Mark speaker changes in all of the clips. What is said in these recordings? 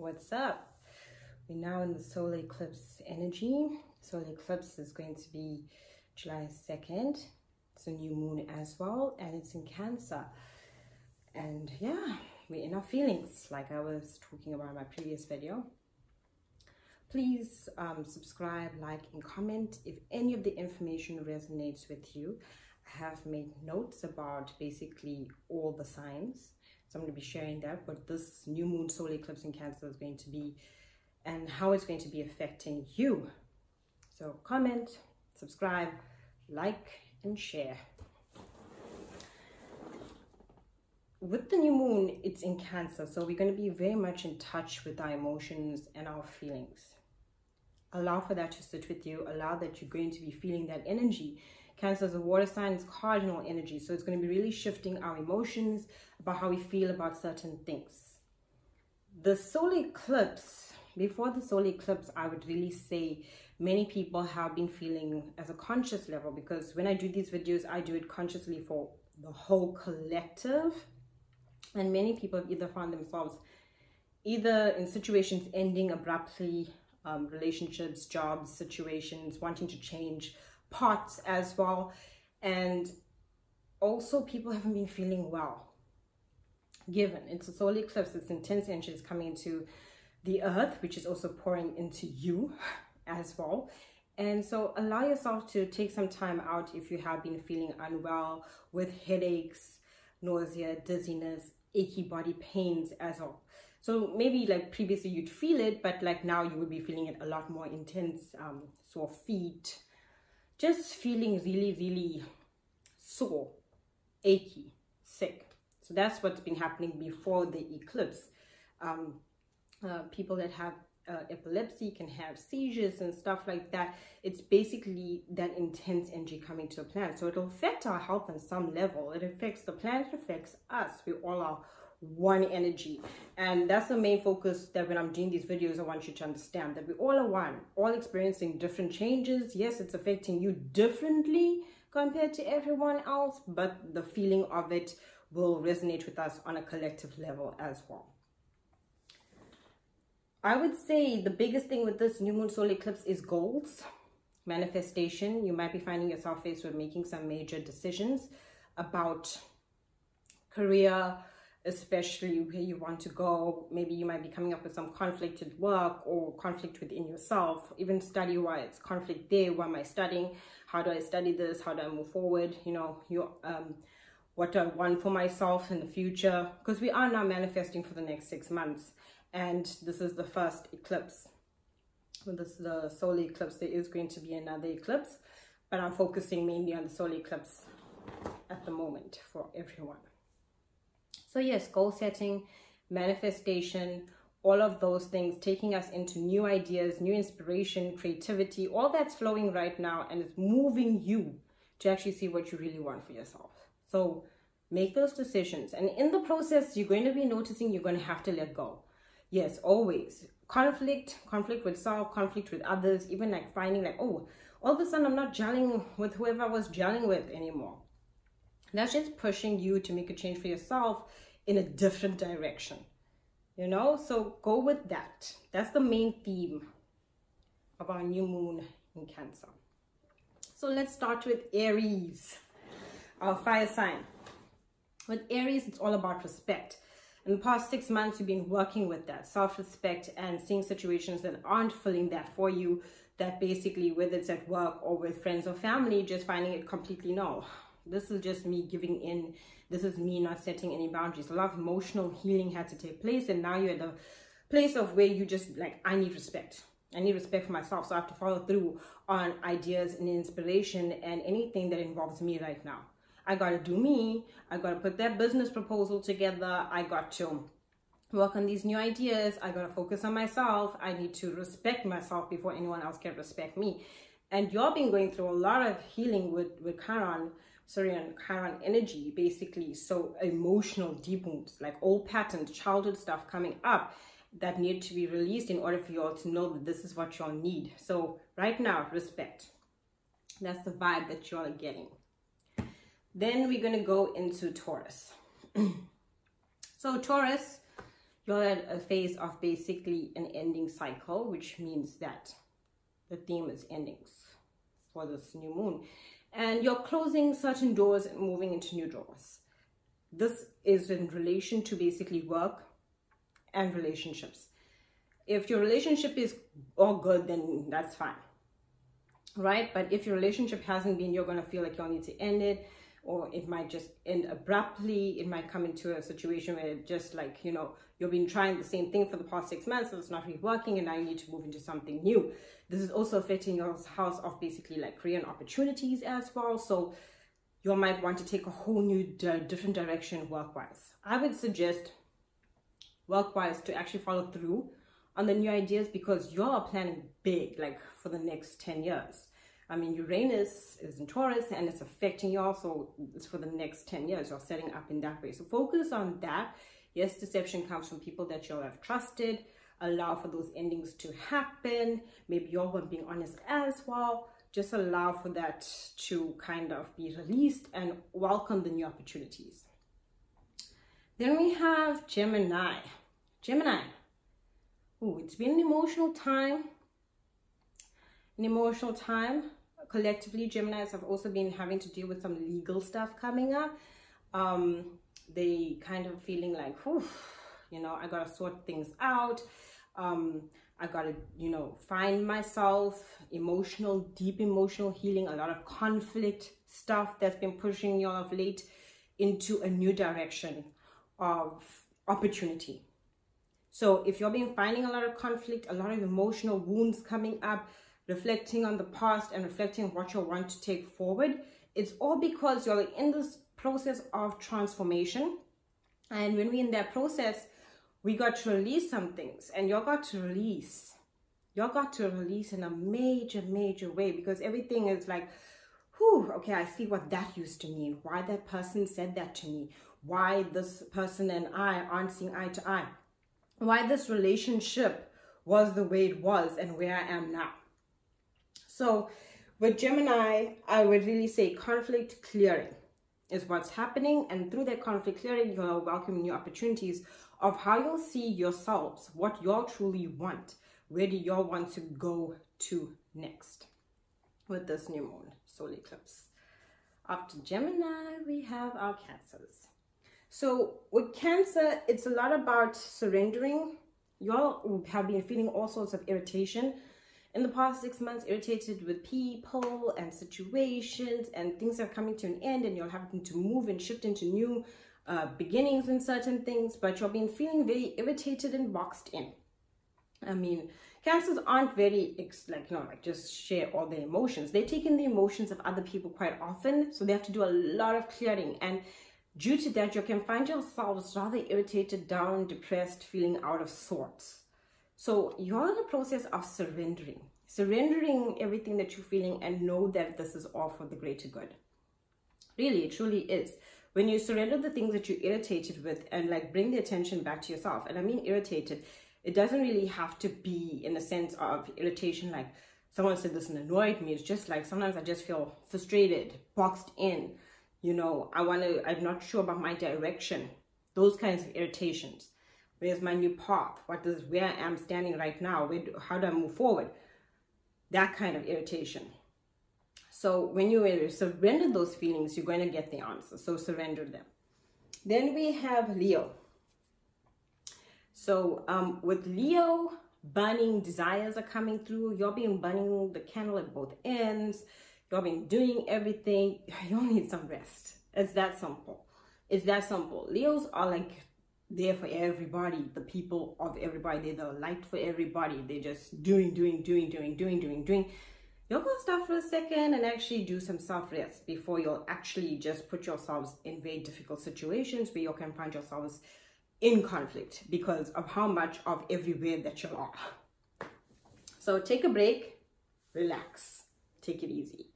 Speaker 1: What's up? We're now in the solar eclipse energy. Solar eclipse is going to be July 2nd. It's a new moon as well, and it's in Cancer. And yeah, we're in our feelings, like I was talking about in my previous video. Please subscribe, like, and comment if any of the information resonates with you. I have made notes about basically all the signs. So I'm going to be sharing that, what this new moon solar eclipse in Cancer is going to be and how it's going to be affecting you. So comment, subscribe, like, and share. With the new moon, it's in Cancer, so we're going to be very much in touch with our emotions and our feelings. Allow for that to sit with you. Allow that you're going to be feeling that energy. Cancer is a water sign, it's cardinal energy, so it's going to be really shifting our emotions about how we feel about certain things. The solar eclipse, before the solar eclipse, I would really say many people have been feeling as a conscious level, because when I do these videos, I do it consciously for the whole collective. And many people have either found themselves either in situations ending abruptly, relationships, jobs, situations, wanting to change parts as well. And also people haven't been feeling well. Given it's a solar eclipse, it's intense energy is coming into the earth, which is also pouring into you as well. And so allow yourself to take some time out if you have been feeling unwell, with headaches, nausea, dizziness, achy body pains as well. So maybe like previously you'd feel it, but like now you would be feeling it a lot more intense, sore feet, just feeling really sore, achy, sick. So that's what's been happening before the eclipse. People that have epilepsy can have seizures and stuff like that. It's basically that intense energy coming to the planet. So it'll affect our health on some level. It affects the planet, it affects us. We all are one energy, and that's the main focus, that when I'm doing these videos I want you to understand that we all are one, all experiencing different changes. Yes, it's affecting you differently compared to everyone else, but the feeling of it will resonate with us on a collective level as well. I would say the biggest thing with this new moon solar eclipse is goals, manifestation. You might be finding yourself faced with making some major decisions about career, especially where you want to go. Maybe you might be coming up with some conflict at work or conflict within yourself, even study-wise, conflict there. What am I studying? How do I study this? How do I move forward? You know, what do I want for myself in the future? Because we are now manifesting for the next 6 months, and this is the first eclipse. With this, the solar eclipse, there is going to be another eclipse, but I'm focusing mainly on the solar eclipse at the moment for everyone. So yes, goal setting, manifestation, all of those things taking us into new ideas, new inspiration, creativity, all that's flowing right now, and it's moving you to actually see what you really want for yourself. So make those decisions, and in the process you're going to be noticing you're going to have to let go. Yes, always conflict with self, conflict with others, even like finding like, oh, all of a sudden I'm not gelling with whoever I was gelling with anymore. That's just pushing you to make a change for yourself in a different direction, you know? So go with that. That's the main theme of our new moon in Cancer. So let's start with Aries, our fire sign. With Aries, it's all about respect. In the past 6 months, you've been working with that self-respect and seeing situations that aren't filling that for you, that basically, whether it's at work or with friends or family, just finding it completely no. This is just me giving in. This is me not setting any boundaries. A lot of emotional healing had to take place, and now you're at the place of where you just like, I need respect. I need respect for myself, so I have to follow through on ideas and inspiration and anything that involves me right now. I got to do me. I got to put that business proposal together. I got to work on these new ideas. I got to focus on myself. I need to respect myself before anyone else can respect me. And you've been going through a lot of healing with Chiron energy, basically. So emotional deep wounds, like old patterns, childhood stuff coming up that need to be released in order for you all to know that this is what you all need. So right now, respect. That's the vibe that you all are getting. Then we're going to go into Taurus. So Taurus, you're at a phase of basically an ending cycle, which means that the theme is endings for this new moon. And you're closing certain doors and moving into new doors. This is in relation to basically work and relationships. If your relationship is all good, then that's fine, right? But if your relationship hasn't been, you're going to feel like you'll need to end it, or it might just end abruptly. It might come into a situation where it just like, you know, you've been trying the same thing for the past 6 months, so it's not really working, and now you need to move into something new. This is also affecting your house of basically like career and opportunities as well. So you might want to take a whole new different direction work-wise. I would suggest work-wise to actually follow through on the new ideas, because you're planning big, like for the next 10 years. I mean, Uranus is in Taurus and it's affecting you also. It's for the next 10 years. You're setting up in that way. So focus on that. Yes, deception comes from people that you'll have trusted. Allow for those endings to happen. Maybe you're being honest as well. Just allow for that to kind of be released and welcome the new opportunities. Then we have Gemini. Gemini. Oh, it's been an emotional time. An emotional time. Collectively, Geminis have also been having to deal with some legal stuff coming up. They kind of feeling like, you know, I gotta sort things out. I gotta, you know, find myself. Emotional, deep emotional healing. A lot of conflict stuff that's been pushing you of late into a new direction of opportunity. So if you've been finding a lot of conflict, a lot of emotional wounds coming up, reflecting on the past and reflecting on what you want to take forward, it's all because you're in this process of transformation. And when we're in that process, we got to release some things, and you got to release in a major way, because everything is like, whew, okay, I see what that used to mean, why that person said that to me, why this person and I aren't seeing eye to eye, why this relationship was the way it was and where I am now. So with Gemini, I would really say conflict clearing is what's happening. And through that conflict clearing, you're welcoming new opportunities of how you'll see yourselves, what you truly want. Where do you want to go to next with this new moon solar eclipse? After Gemini, we have our Cancers. So with Cancer, it's a lot about surrendering. Y'all have been feeling all sorts of irritation in the past 6 months, irritated with people and situations, and things are coming to an end, and you're having to move and shift into new beginnings in certain things, but you've been feeling very irritated and boxed in. I mean, Cancers aren't very just share all their emotions. They take in the emotions of other people quite often, so they have to do a lot of clearing, and due to that, you can find yourselves rather irritated, down, depressed, feeling out of sorts. So you're in the process of surrendering everything that you're feeling, and know that this is all for the greater good. Really, it truly is. When you surrender the things that you're irritated with and like bring the attention back to yourself, and I mean irritated, it doesn't really have to be in the sense of irritation like someone said this and annoyed me. It's just like sometimes I just feel frustrated, boxed in, you know, I'm not sure about my direction, those kinds of irritations. Where's my new path? Where I am standing right now? How do I move forward? That kind of irritation. So when you surrender those feelings, you're going to get the answer. So surrender them. Then we have Leo. So with Leo, burning desires are coming through. You've been burning the candle at both ends. You've been doing everything. You need some rest. It's that simple. It's that simple. Leos are like there for everybody, the people of everybody. They're the light for everybody. They're just doing. You're gonna stop for a second and actually do some self-rest before you'll actually just put yourselves in very difficult situations where you can find yourselves in conflict because of how much of everywhere that you are. So take a break, relax, take it easy.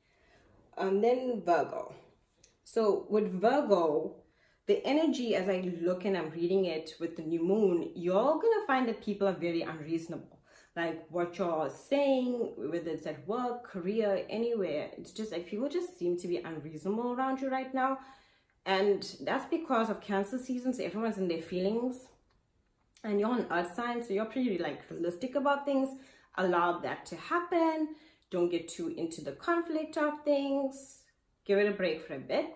Speaker 1: And then Virgo. So with Virgo, the energy, as I look and I'm reading it with the new moon, you're gonna find that people are very unreasonable. Like what you're saying, whether it's at work, career, anywhere, it's just like people just seem to be unreasonable around you right now. And that's because of Cancer season, so everyone's in their feelings. and you're an earth sign, so you're pretty like realistic about things. Allow that to happen. Don't get too into the conflict of things. Give it a break for a bit.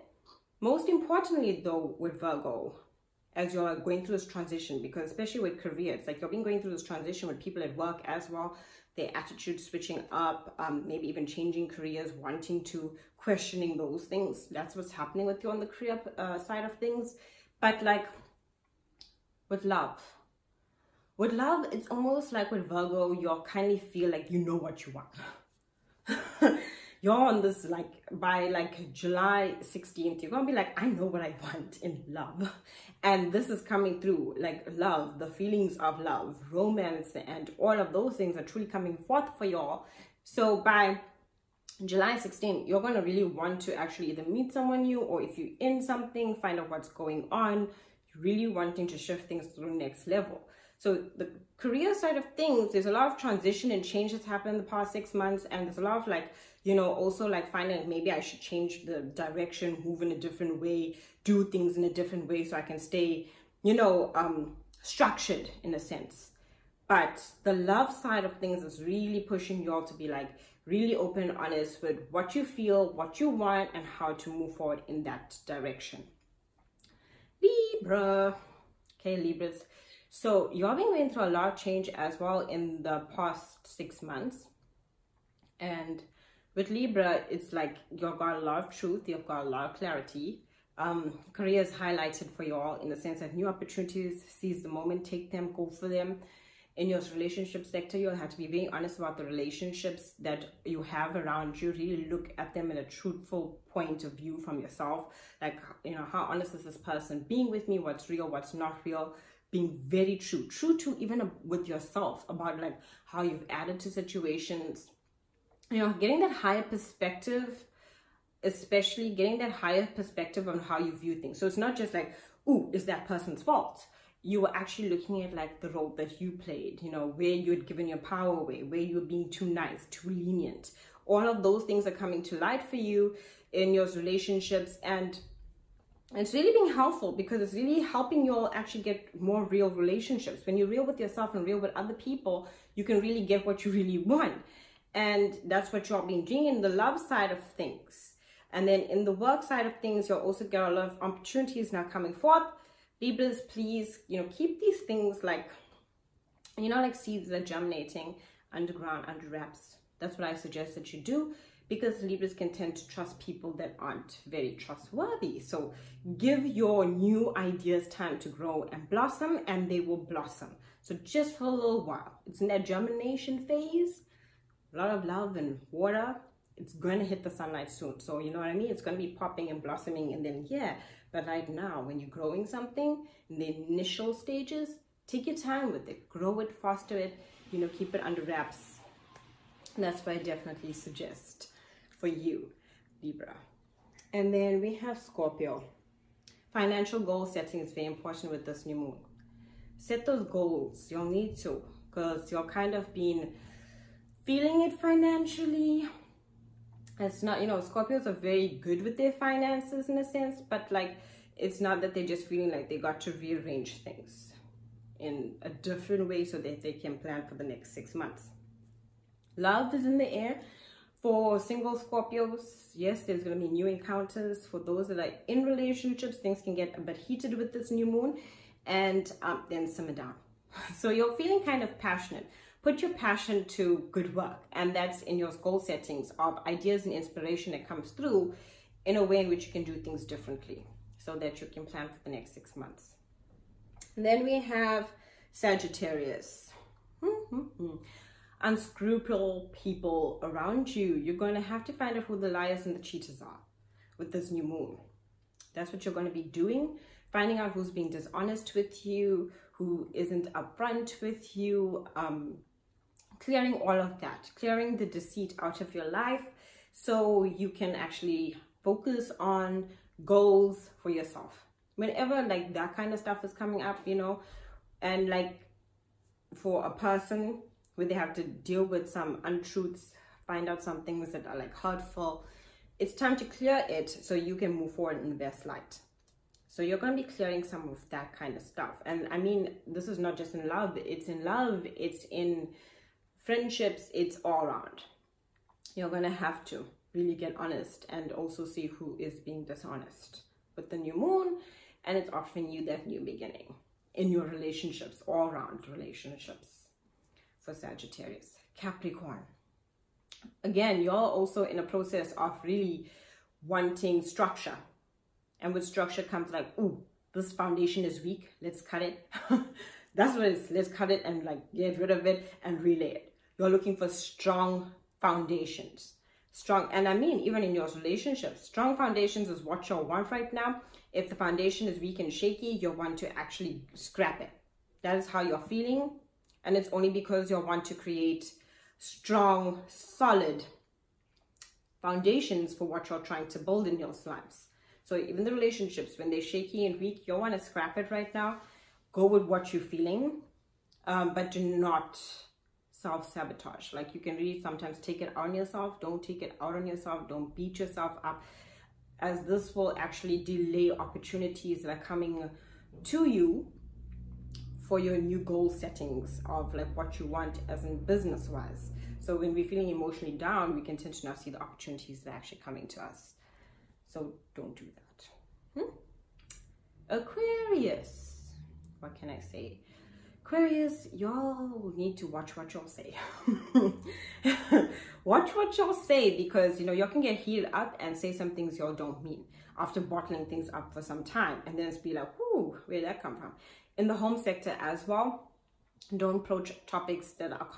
Speaker 1: Most importantly though, with Virgo, as you're going through this transition, because especially with career, it's like you've been going through this transition with people at work as well, their attitude switching up, maybe even changing careers, wanting to, questioning those things. That's what's happening with you on the career side of things. But like with love, it's almost like with Virgo, you kind of feel like you know what you want. You're on this, like, by like July 16th, you're gonna be like, I know what I want in love. And this is coming through, like love, the feelings of love, romance, and all of those things are truly coming forth for y'all. So by July 16th, you're gonna really want to actually either meet someone new, or if you're in something, find out what's going on. You're really wanting to shift things to the next level. So the career side of things, there's a lot of transition and change that's happened in the past 6 months. And there's a lot of like, you know, also like finding maybe I should change the direction, move in a different way, do things in a different way so I can stay, you know, structured in a sense. But the love side of things is really pushing you all to be like really open, honest with what you feel, what you want, and how to move forward in that direction. Libra. Okay, Libras. So you've been going through a lot of change as well in the past 6 months. And with Libra, it's like you've got a lot of truth, you've got a lot of clarity. Career is highlighted for you all in the sense that new opportunities, seize the moment, take them, go for them. In your relationship sector, you'll have to be very honest about the relationships that you have around you. Really look at them in a truthful point of view from yourself. Like, you know, how honest is this person being with me? What's real, what's not real? Being very true to even with yourself about like how you've added to situations, you know, getting that higher perspective, especially getting that higher perspective on how you view things. So it's not just like, ooh, is that person's fault? You were actually looking at like the role that you played, you know, where you had given your power away, where you were being too nice, too lenient. All of those things are coming to light for you in your relationships, and it's really being helpful because it's really helping you all actually get more real relationships. When you're real with yourself and real with other people, you can really get what you really want. And that's what you're being doing in the love side of things. And then in the work side of things, you'll also get a lot of opportunities now coming forth. Libras, please, you know, keep these things like, you know, like seeds that are germinating underground, under wraps. That's what I suggest that you do, because Libras can tend to trust people that aren't very trustworthy. So give your new ideas time to grow and blossom, and they will blossom. So just for a little while. It's in that germination phase. A lot of love and water. It's going to hit the sunlight soon. So you know what I mean? It's going to be popping and blossoming, and then yeah. But right now, when you're growing something in the initial stages, take your time with it. Grow it, foster it, you know, keep it under wraps. And that's what I definitely suggest for you, Libra. And then we have Scorpio. Financial goal setting is very important with this new moon. Set those goals. You'll need to, because you're kind of been feeling it financially. It's not, you know, Scorpios are very good with their finances in a sense, but like it's not that they're just feeling like they got to rearrange things in a different way so that they can plan for the next 6 months. Love is in the air. For single Scorpios, yes, there's going to be new encounters. For those that are in relationships, things can get a bit heated with this new moon, and then simmer down. So you're feeling kind of passionate. Put your passion to good work, and that's in your goal settings of ideas and inspiration that comes through in a way in which you can do things differently so that you can plan for the next 6 months. And then we have Sagittarius. Unscrupulous people around you. You're going to have to find out who the liars and the cheaters are with this new moon. That's what you're going to be doing. Finding out who's being dishonest with you, who isn't upfront with you, clearing all of that, clearing the deceit out of your life so you can actually focus on goals for yourself. Whenever like that kind of stuff is coming up, you know, and like for a person where they have to deal with some untruths, find out some things that are like hurtful, it's time to clear it so you can move forward in the best light. So you're going to be clearing some of that kind of stuff. And I mean, this is not just in love, it's in friendships, it's all around. You're going to have to really get honest and also see who is being dishonest with the new moon, and it's offering you that new beginning in your relationships, all around relationships for Sagittarius. Capricorn. Again, you're also in a process of really wanting structure. And with structure comes like, ooh, this foundation is weak, let's cut it. That's what it is. Let's cut it and like get rid of it and relay it. You're looking for strong foundations. Strong, and I mean, even in your relationships, strong foundations is what you want right now. If the foundation is weak and shaky, you want to actually scrap it. That is how you're feeling. And it's only because you want to create strong, solid foundations for what you're trying to build in your lives. So even the relationships, when they're shaky and weak, you want to scrap it right now. Go with what you're feeling, but do not self-sabotage. Like, you can really sometimes take it on yourself. Don't take it out on yourself. Don't beat yourself up, as this will actually delay opportunities that are coming to you for your new goal settings of like what you want as in business wise. So when we're feeling emotionally down, we can tend to not see the opportunities that are actually coming to us. So don't do that. Aquarius, what can I say? Aquarius, y'all need to watch what y'all say. Watch what y'all say, because you know y'all can get heated up and say some things y'all don't mean after bottling things up for some time, and then it's be like, whoo, where did that come from? In the home sector as well, don't approach topics that are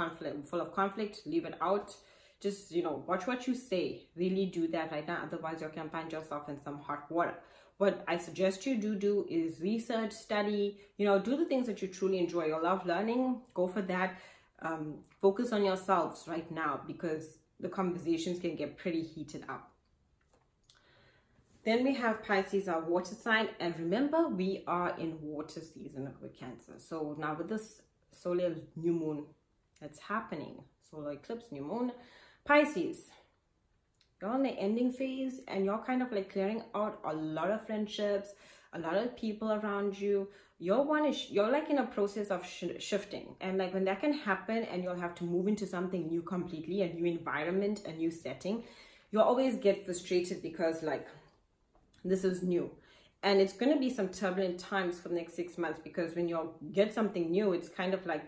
Speaker 1: full of conflict. Leave it out. Just, you know, watch what you say. Really do that right now. Otherwise, you can find yourself in some hot water. What I suggest you do is research, study, you know, do the things that you truly enjoy. You love learning, go for that. Focus on yourselves right now, because the conversations can get pretty heated up. Then we have Pisces, our water sign. And remember, we are in water season with Cancer. So now with this solar new moon that's happening, solar eclipse, new moon, Pisces, you're in the ending phase, and you're kind of like clearing out a lot of friendships, a lot of people around you. You're like in a process of shifting, and like when that can happen and you'll have to move into something new completely, a new environment, a new setting, you'll always get frustrated because like this is new. And it's going to be some turbulent times for the next 6 months, because when you get something new, it's kind of like,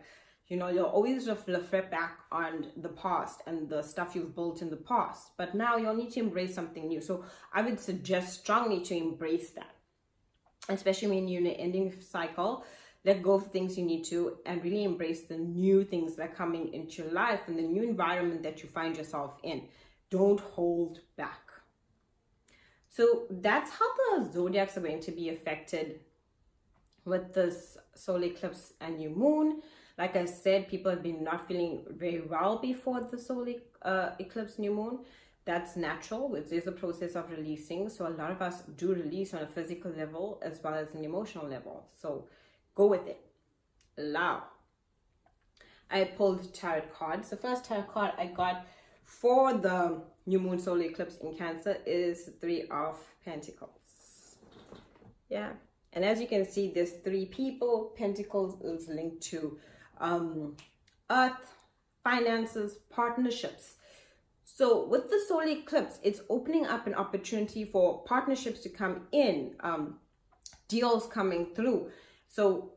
Speaker 1: you know, you'll always reflect back on the past and the stuff you've built in the past. But now you'll need to embrace something new. So I would suggest strongly to embrace that, especially when you're in an ending cycle. Let go of things you need to, and really embrace the new things that are coming into your life and the new environment that you find yourself in. Don't hold back. So that's how the zodiacs are going to be affected with this solar eclipse and new moon. Like I said, people have been not feeling very well before the solar eclipse, new moon. That's natural. It is a process of releasing. So a lot of us do release on a physical level as well as an emotional level. So go with it. Allow. I pulled tarot cards. The first tarot card I got for the new moon solar eclipse in Cancer is 3 of Pentacles. Yeah. And as you can see, there's 3 people. Pentacles is linked to earth, finances, partnerships. So with the solar eclipse, it's opening up an opportunity for partnerships to come in, deals coming through. So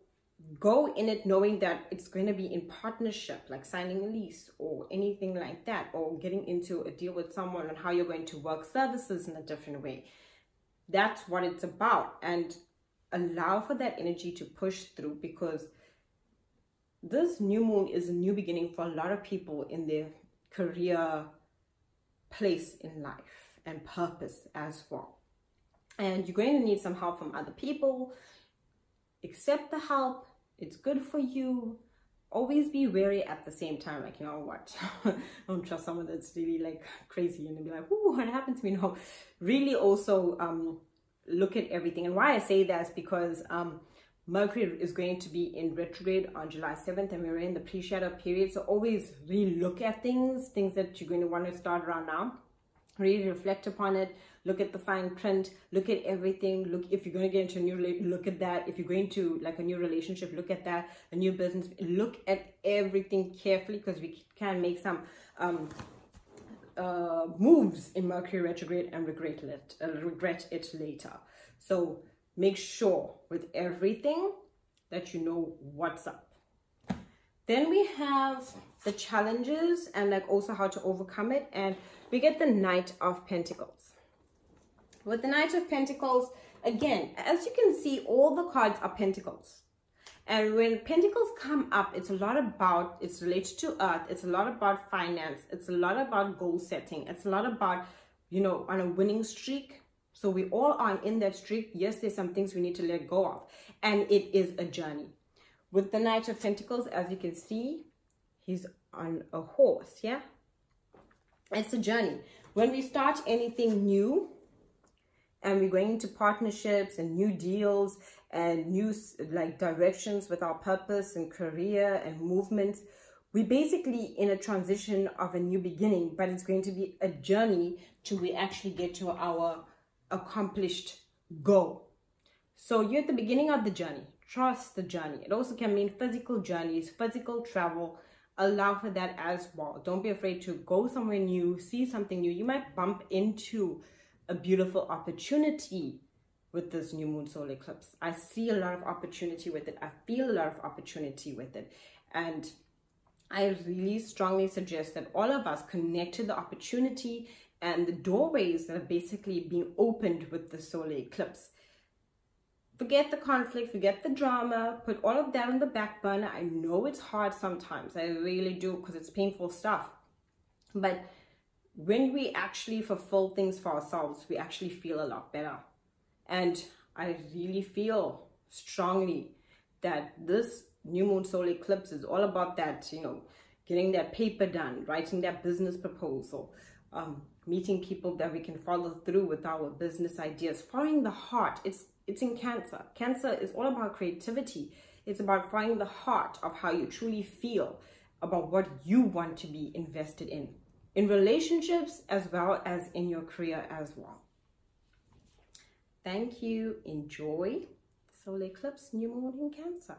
Speaker 1: go in it knowing that it's going to be in partnership, like signing a lease or anything like that, or getting into a deal with someone on how you're going to work services in a different way. That's what it's about. And allow for that energy to push through, because this new moon is a new beginning for a lot of people in their career place in life and purpose as well. And you're going to need some help from other people. Accept the help. It's good for you. Always be wary at the same time. Like, you know what? Don't trust someone that's really like crazy and be like, ooh, what happened to me? No, really also look at everything. And why I say that is because Mercury is going to be in retrograde on July 7th, and we're in the pre-shadow period. So always really look at things that you're going to want to start around now. Really reflect upon it. look at the fine print, look at everything. Look, if you're going to get into a new, look at that. If you're going to like a new relationship, look at that. A new business, look at everything carefully, because we can make some moves in Mercury retrograde and regret it later. So make sure with everything that you know what's up. Then we have the challenges and like also how to overcome it, and we get the Knight of Pentacles. With the Knight of Pentacles, again, as you can see, all the cards are pentacles. And when pentacles come up, it's a lot about, it's related to earth, it's a lot about finance, it's a lot about goal setting, it's a lot about, you know, on a winning streak. So we all are in that streak. Yes, there's some things we need to let go of, and it is a journey. With the Knight of Pentacles, as you can see, he's on a horse, yeah? It's a journey. When we start anything new, and we're going into partnerships and new deals and new like directions with our purpose and career and movements, we're basically in a transition of a new beginning, but it's going to be a journey till we actually get to our accomplished goal. So you're at the beginning of the journey. Trust the journey. It also can mean physical journeys, physical travel. Allow for that as well. Don't be afraid to go somewhere new, see something new. You might bump into a beautiful opportunity with this new moon solar eclipse. I see a lot of opportunity with it. I feel a lot of opportunity with it. And I really strongly suggest that all of us connect to the opportunity and the doorways that are basically being opened with the solar eclipse. Forget the conflict, forget the drama, put all of that on the back burner. I know it's hard sometimes. I really do, because it's painful stuff. But when we actually fulfill things for ourselves, we actually feel a lot better. And I really feel strongly that this new moon solar eclipse is all about that, you know, getting that paper done, writing that business proposal, meeting people that we can follow through with our business ideas, following the heart. It's in Cancer. Cancer is all about creativity. It's about finding the heart of how you truly feel about what you want to be invested in relationships as well as in your career as well. Thank you. Enjoy solar eclipse, new moon in Cancer.